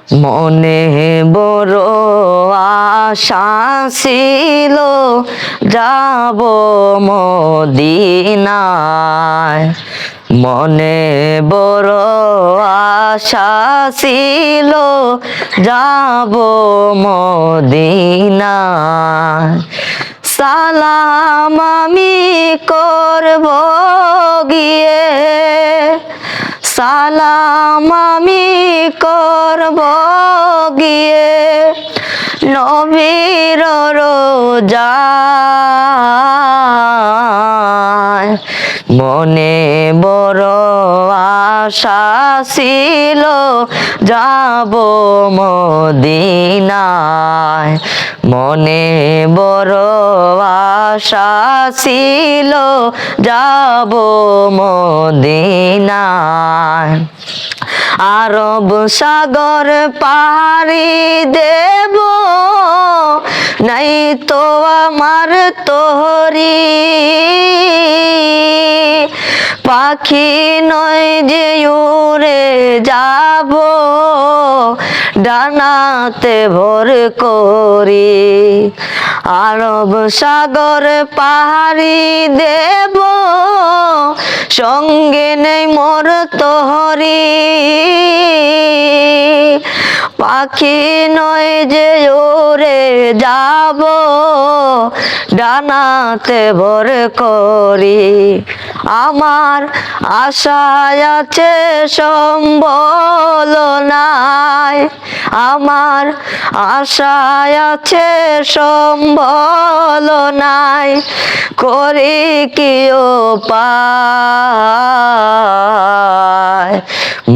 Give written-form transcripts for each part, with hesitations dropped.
মনে বড় আশা ছিল যাব মদিনায়, মনে বড় আশা ছিল যাব মদিনায়। সালাম আমি করব গিয়ে, সালাম আমি করব গিয়ে নবীর রোজায়। মনে বড় আশা ছিল যাব মদিনায়, মনে বড় আশা ছিল যাব মদিনায়। আরব সাগর পাড়ি দেব, নাই তো আমার তোহরি, পাখি নয় যে উড়ে যাব ডানাতে ভর করি। আরব সাগর পাড়ি দেব, সঙ্গে নেই মোর তোহরি, পাখি নয় যে উড়ে যাব ডানাতে ভর করি। আমার আশায় আছে সম্বল নাই, আমার আশায় আছে সম্বল নাই, করি কি উপায়।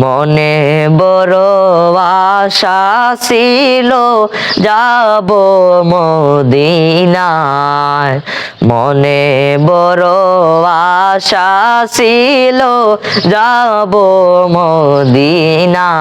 মনে বড় আশা ছিল যাব মদিনায়, মনে বড় আশা ছিল যাব মদিনায়।